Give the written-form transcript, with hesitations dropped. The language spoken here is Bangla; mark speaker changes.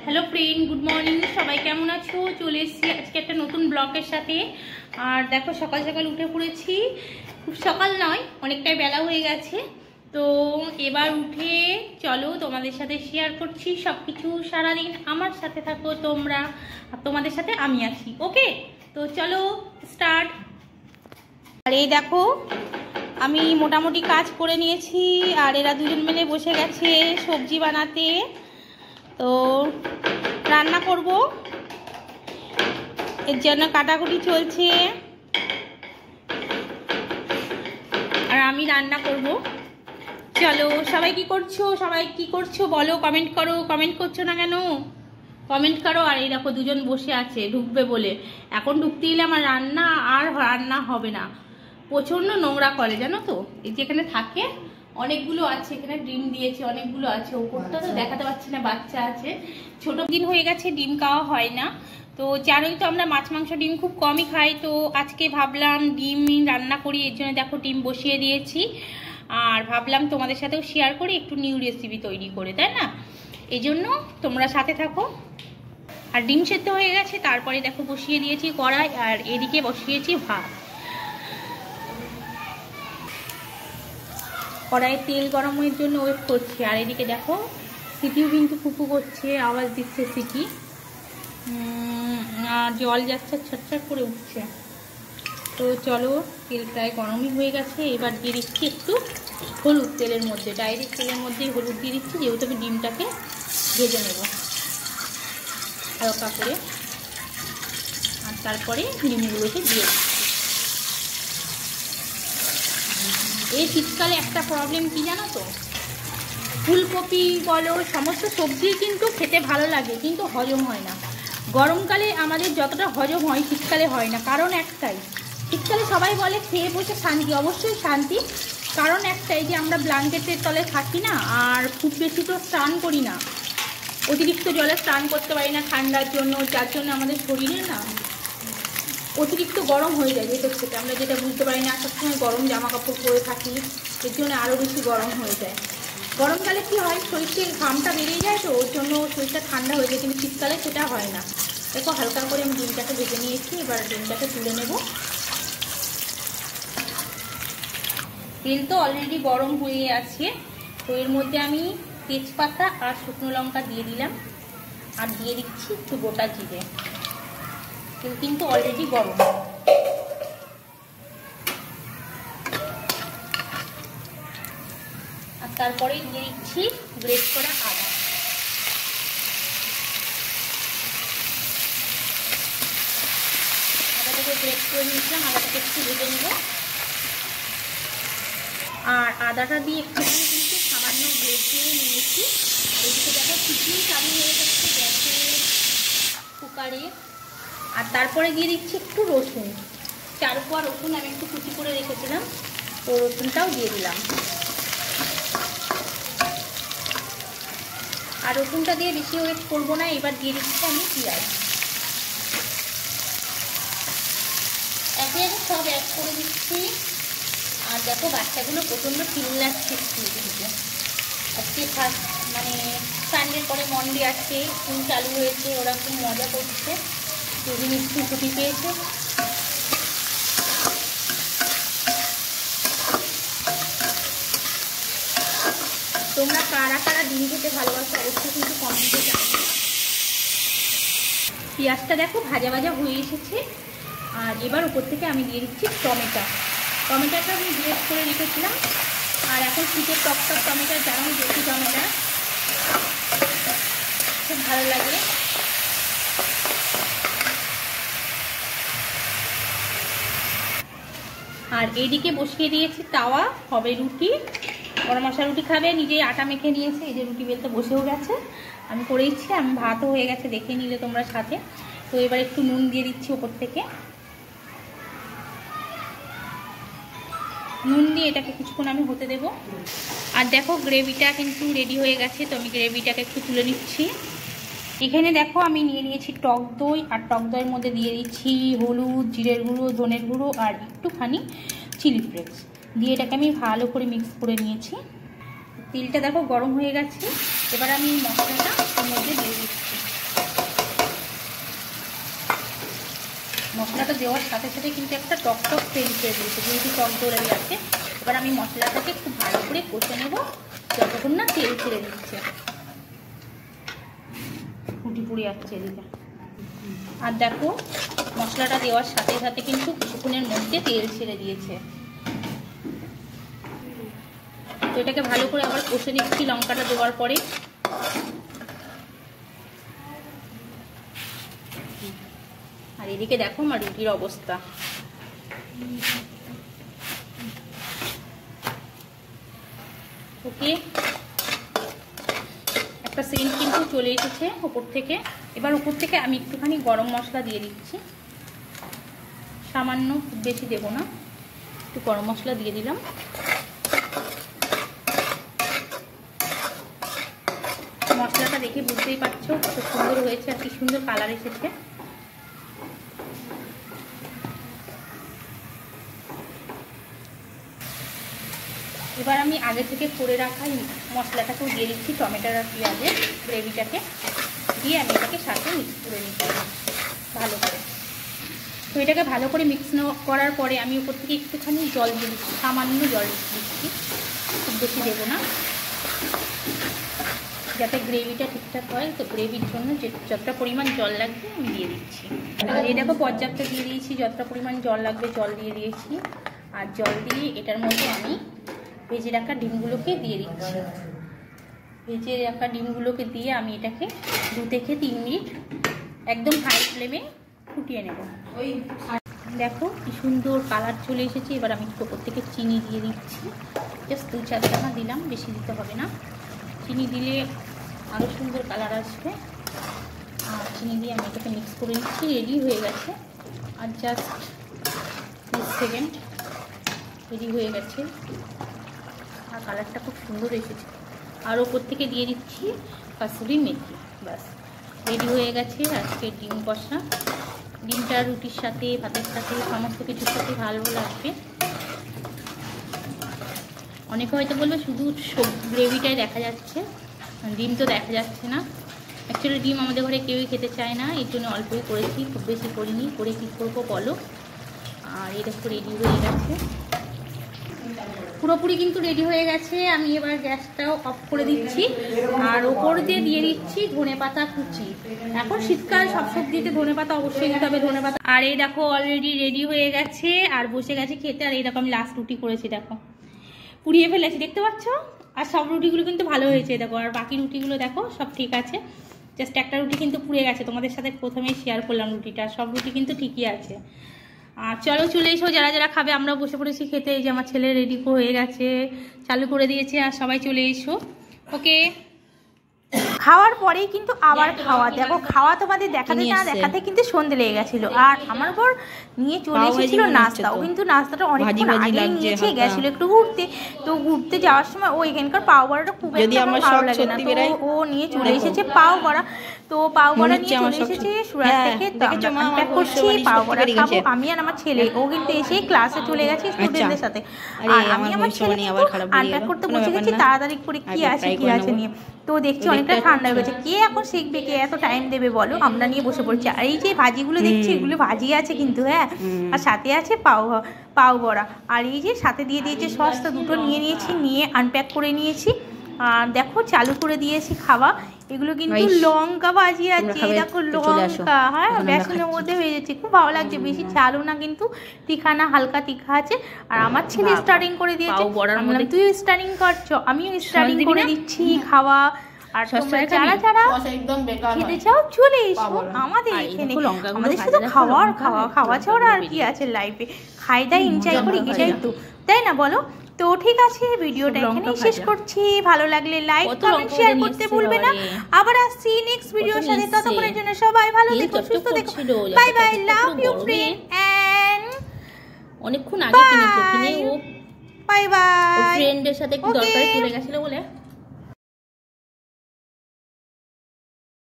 Speaker 1: Hello friend, good morning. सबाई केमन आछो? चले एसेছি আজকে একটা নতুন ব্লগের সাথে। আর দেখো সকাল সকাল উঠে পড়েছি। খুব সকাল নয়, অনেকটাই বেলা হয়ে গেছে। তো এবার উঠে চলো তোমাদের সাথে শেয়ার করছি সবকিছু। সারাদিন আমার সাথে থাকো তোমরা, আর তোমাদের সাথে আমি আছি। ওকে, তো চলো স্টার্ট। আর এই দেখো আমি মোটামুটি কাজ করে নিয়েছি, আর এরা দুজন মিলে বসে গেছে সবজি বানাতে। তো রান্না করব, এর জন্য কাটাকুটি চলছে, আর আমি রান্না করব। চলো, সবাই কি করছো বলো, কমেন্ট করো। কমেন্ট করছো না কেন? কমেন্ট করো। আর এই দেখো দুজন বসে আছে ঢুকবে বলে। এখন ঢুকতে গেলে আমার রান্না হবে না। প্রচন্ড নোংরা করে জানো তো। এই যেখানে থাকে অনেকগুলো আছে, এখানে ডিম দিয়েছে অনেকগুলো আছে। ওপরটা তো দেখাতে পাচ্ছি না, বাচ্চা আছে। ছোট দিন হয়ে গেছে, ডিম খাওয়া হয় না। তো জানোই তো আমরা মাছ মাংস ডিম খুব কমই খাই। তো আজকে ভাবলাম ডিম রান্না করি, এর জন্য দেখো ডিম বসিয়ে দিয়েছি। আর ভাবলাম তোমাদের সাথেও শেয়ার করি একটু নিউ রেসিপি তৈরি করে, তাই না? এই জন্য তোমরা সাথে থাকো। আর ডিম সেদ্ধ হয়ে গেছে, তারপরে দেখো বসিয়ে দিয়েছি কড়াই, আর এদিকে বসিয়েছি ভাত। কড়াইয়ে তেল গরমের জন্য ওয়েট করছি। আর এদিকে দেখো সিটিও কিন্তু ফুফু করছে, আওয়াজ দিচ্ছে সিটি। আর জল যাচ্ছে, ছটছট করে উঠছে। তো চলো, তেল প্রায় গরমই হয়ে গেছে। এবার দিয়ে দিচ্ছি একটু হলুদ তেলের মধ্যে, ডাইরেক্ট তেলের মধ্যেই হলুদ দিয়ে দিচ্ছি, যেহেতু আমি ডিমটাকে ভেজে নেব হালকা করে। আর তারপরে ডিমগুলোকে দিয়ে দিচ্ছি। এই শীতকালে একটা প্রবলেম কি জানো তো, ফুলকপি বলো সমস্ত সবজি কিন্তু খেতে ভালো লাগে, কিন্তু হজম হয় না। গরমকালে আমাদের যতটা হজম হয় শীতকালে হয় না। কারণ একটাই, শীতকালে সবাই বলে খেয়ে বসে শান্তি। অবশ্যই শান্তি, কারণ একটাই যে আমরা ব্ল্যাঙ্কেটের তলে থাকি না, আর খুব বেশি তো স্নান করি না, অতিরিক্ত জলে স্নান করতে পারি না ঠান্ডার জন্য। যার জন্য আমাদের শরীরে না অতিরিক্ত গরম হয়ে যায় ভেতর থেকে, আমরা যেটা বুঝতে পারি না। সবসময় গরম জামা কাপড় পরে থাকি, এর জন্য আরও বেশি গরম হয়ে যায়। গরমকালে কি হয়, শরীরের ঘামটা বেরিয়ে যায়, তো ওর জন্য শরীরটা ঠান্ডা হয়ে যায়। কিন্তু শীতকালে সেটা হয় না। দেখো হালকা করে আমি ডিমটাকে ভেজে নিয়েছি, এবার ডিমটাকে তুলে নেব। তেল তো অলরেডি গরম হয়ে আছে। তো এর মধ্যে আমি তেজপাতা আর শুকনো লঙ্কা দিয়ে দিলাম, আর দিয়ে দিচ্ছি একটু গোটা জিরে। তেল কিন্তু অলরেডি গরম। আর তারপরে দিয়ে দিচ্ছি গ্রেট করা আদা। আদাটাকে গ্রেট করে নিয়েছিলাম, আদাটাকে একটু ভেজে নেব। আর আদাটা দিয়ে একটুখানি কিন্তু সামান্য ভেজে নিয়েছি। এদিকে দেখো খিচুড়ি চালু হয়ে যাচ্ছে গ্যাসে, কুকারে। আর তারপরে দিয়ে দিচ্ছি একটু রসুন, 4 কোয়া রসুন আমি একটু কুচি করে রেখেছিলাম, তো রসুনটাও দিয়ে দিলাম। আর রসুনটা দিয়ে বেশি ওয়েট করবো না। এবার দিয়ে দিচ্ছি আমি পেঁয়াজ। একে একে সব অ্যাড করে দিচ্ছি। আর দেখো বাচ্চাগুলো প্রচণ্ড চিল্লাচ্ছে স্কুল থেকে। আজকে ফার্স্ট মানে সানডের পরে মন্ডে আজকে স্কুল চালু হয়েছে, ওরা খুব মজা করছে। দুদিন স্কুল ছুটি পেয়েছে। তোমরা কারা কারা ডিম খেতে ভালোবাসো অবশ্যই কিন্তু কমেন্টে জানাবে। পেঁয়াজটা দেখো ভাজা ভাজা হয়ে এসেছে। আর এবার উপর থেকে আমি দিয়ে দিচ্ছি টমেটোটা আমি গ্রেট করে রেখেছিলাম। আর এখন শীতের টক টমেটো, জানো দেশি টমেটো খুব ভালো লাগে। আর এইদিকে বসিয়ে দিয়েছি তাওয়া, হবে রুটি। গরম মশলা রুটি খাবে, নিজে আটা মেখে নিয়েছে। এই যে রুটি বেলতে বসেও গেছে, আমি করেইছি। আমি ভাতও হয়ে গেছে, দেখে নিলে তোমরা সাথে। তো এবার একটু নুন দিয়ে দিচ্ছি ওপর থেকে। নুন দিয়ে এটাকে কিছুক্ষণ আমি হতে দেব। আর দেখো গ্রেভিটা কিন্তু রেডি হয়ে গেছে। তো আমি গ্রেভিটাকে একটু তুলে নিচ্ছি। এখানে দেখো আমি নিয়ে নিয়েছি টক দই, আর টক দইয়ের মধ্যে দিয়ে দিচ্ছি হলুদ, জিরের গুঁড়ো, ধনের গুঁড়ো আর একটুখানি চিলি ফ্লেক্স দিয়ে এটাকে আমি ভালো করে মিক্স করে নিয়েছি। তেলটা দেখো গরম হয়ে গেছে। এবার আমি মশলাটা ওর মধ্যে দিয়ে দিচ্ছি। মশলাটা দেওয়ার সাথে সাথে কিন্তু একটা টক টক সেন্ট ছেড়ে দিয়েছে, যেহেতু টক দৌড়ে আছে। এবার আমি মশলাটাকে খুব ভালো করে কষে নেব যতক্ষণ না তেল ছেড়ে দিচ্ছে। ফুটি পুড়ে যাচ্ছে এদিকে। আর দেখো মশলাটা দেওয়ার সাথে সাথে কিন্তু কিছুক্ষণের মধ্যে তেল ছেড়ে দিয়েছে। তো এটাকে ভালো করে আবার কষে নিচ্ছি লঙ্কাটা দেওয়ার পরে। আর এদিকে দেখো আমার রুটির অবস্থা। ওকে, একটা সেন্ট কিন্তু চলে এসেছে উপর থেকে। এবার উপর থেকে আমি একটুখানি গরম মশলা দিয়ে দিচ্ছি, সামান্য, খুব বেশি দেবো না, একটু গরম মশলা দিয়ে দিলাম। মশলাটা দেখে বুঝতেই পারছো কত সুন্দর হয়েছে আর কি সুন্দর কালার এসেছে। এবার আমি আগে থেকে করে রাখা মশলাটাকেও দিয়ে দিচ্ছি, টমেটোর আর পেঁয়াজের গ্রেভিটাকে দিয়ে আমি এটাকে সাথে মিক্স করে নিচ্ছি ভালো করে। তো এটাকে ভালো করে মিক্স করার পরে আমি উপর থেকে একটুখানি জল দিয়ে দিচ্ছি, সামান্য জল দিচ্ছি, খুব বেশি দেবো না, যাতে গ্রেভিটা ঠিকঠাক হয়। তো গ্রেভির জন্য যতটা পরিমাণ জল লাগবে আমি দিয়ে দিচ্ছি। আর এটাকে পর্যাপ্ত দিয়ে দিয়েছি, যতটা পরিমাণ জল লাগবে জল দিয়ে দিয়েছি। আর জল দিয়ে এটার মধ্যে আমি ভেজে রাখা ডিমগুলোকে দিয়ে দিচ্ছি। ভেজে রাখা ডিমগুলোকে দিয়ে আমি এটাকে 2 থেকে 3 মিনিট একদম হাই ফ্লেমে ফুটিয়ে নেব। দেখো কি সুন্দর কালার চলে এসেছে। এবার আমি উপর থেকে চিনি দিয়ে দিচ্ছি, জাস্ট 2-4 দানা দিলাম, বেশি দিতে হবে না। চিনি দিলে আরও সুন্দর কালার আসবে। আর চিনি দিয়ে আমি এটাকে মিক্স করে নিচ্ছি। রেডি হয়ে গেছে, আর জাস্ট 30 সেকেন্ড রেডি হয়ে গেছে। আর কালারটা খুব সুন্দর এসেছে। আর ওপর থেকে দিয়ে দিচ্ছি কাসুরি মেথি। ব্যাস রেডি হয়ে গেছে আজকের ডিম কষা। ডিমটা রুটির সাথে, ভাতের সাথে, সমস্ত কিছুর সাথে ভালো লাগবে। অনেকে হয়তো বলবে শুধু গ্রেভিটাই দেখা যাচ্ছে, ডিম তো দেখা যাচ্ছে না। অ্যাকচুয়ালি ডিম আমাদের ঘরে কেউই খেতে চায় না, এর জন্য অল্পই করেছি, খুব বেশি করিনি। করে কী করবো বলো। আর এটা তো রেডি হয়ে গেছে, পুরোপুরি কিন্তু রেডি হয়ে গেছে। আমি এবার গ্যাসটাও অফ করে দিচ্ছি আর ওপর দিয়ে দিয়ে দিচ্ছি ধনেপাতা কুচি। এখন শীতকাল, সব সবজিতে ধনেপাতা অবশ্যই দিতে হবে, ধনেপাতা। আর এই দেখো অলরেডি রেডি হয়ে গেছে আর বসে গেছে খেতে। আর এইরকম লাস্ট রুটি করেছি, দেখো পুড়িয়ে ফেলেছি, দেখতে পাচ্ছ। আর সব রুটিগুলো কিন্তু ভালো হয়েছে দেখো, আর বাকি রুটিগুলো দেখো সব ঠিক আছে। জাস্ট একটা রুটি কিন্তু পুড়ে গেছে, তোমাদের সাথে প্রথমেই শেয়ার করলাম রুটিটা। সব রুটি কিন্তু ঠিকই আছে। আর চলো চলে এসো, যারা যারা খাবে। আমরা বসে পড়েছি খেতে। এই যে আমার ছেলে রেডি হয়ে গেছে, চালু করে দিয়েছে। আর সবাই চলে এসো। ওকে, খাওয়ার পরেই কিন্তু আবার খাওয়া। দেখো খাওয়া তোমাদের দেখাতে না দেখাতে কিন্তু সন্ধে লেগে গেছিল। আর আমার পর নিয়ে চলে এসেছিল নাস্তা। ও কিন্তু নাস্তাটা অনেকক্ষণ আগে নিয়েছে, গেছিল একটু ঘুরতে। তো ঘুরতে যাওয়ার সময় ও এখানকার পাও বড়াটা খুব একটা ভালো লাগে না, তো ও নিয়ে চলে এসেছে পাও বড়া। তো পাও বড়া নিয়ে চলে এসেছে সুরাট থেকে। প্যাক করছি পাও বড়া খাবো আমি আর আমার ছেলে। ও কিন্তু এসে ক্লাসে চলে গেছে স্টুডেন্টদের সাথে। আর আমি আমার ছেলে আনপ্যাক করতে বসে গেছি তাড়াতাড়ি করে, কি আছে কি আছে নিয়ে। তো দেখছি অনেকটা ঠান্ডা হয়ে গেছে, কে এখন শিখবে, কে এত টাইম দেবে বলো। আমরা নিয়ে বসে পড়ছি। আর এই যে ভাজিগুলো দেখছি, এগুলো ভাজি আছে কিন্তু, হ্যাঁ। আর সাথে আছে পাও বড়া। আর এই যে সাথে দিয়ে দিয়েছে সস্তা, দুটো নিয়ে নিয়েছি, নিয়ে আনপ্যাক করে নিয়েছি। আর দেখো চালু করে দিয়েছি খাওয়া। এগুলো কিন্তু লঙ্কা ভাজি আছে, দেখো লঙ্কা, হ্যাঁ বেসনের মধ্যে হয়ে যাচ্ছে, খুব ভালো লাগছে। বেশি চালু না কিন্তু, তীখা না, হালকা তীখা আছে। আর আমার ছেলে স্টার্টিং করে দিয়েছে, তুই স্টার্টিং করছো, আমিও স্টার্টিং করে দিচ্ছি খাওয়া। আর যারা যারা খেতে চাও চলে এসো আমাদের এখানে। আমাদের শুধু খাওয়া ছাড়া আর কি আছে লাইফে। খাই দাই এনজয় করি, এটাই তো, তাই না বলো। তো ঠিক আছে, ভিডিওটা এখানেই শেষ করছি। ভালো লাগলে লাইক কমেন্ট শেয়ার করতে ভুলবে না। আবার আসছি নেক্সট ভিডিওর সাথে। ততক্ষণের জন্য সবাই ভালো থেকো, সুস্থ থেকো। Bye bye, love you friend. And অনেকক্ষণ আগে কিনেছে, কিনে ও বাই বাই ফ্রেন্ডের সাথে একটু দরকারে চলে গেছিল বলে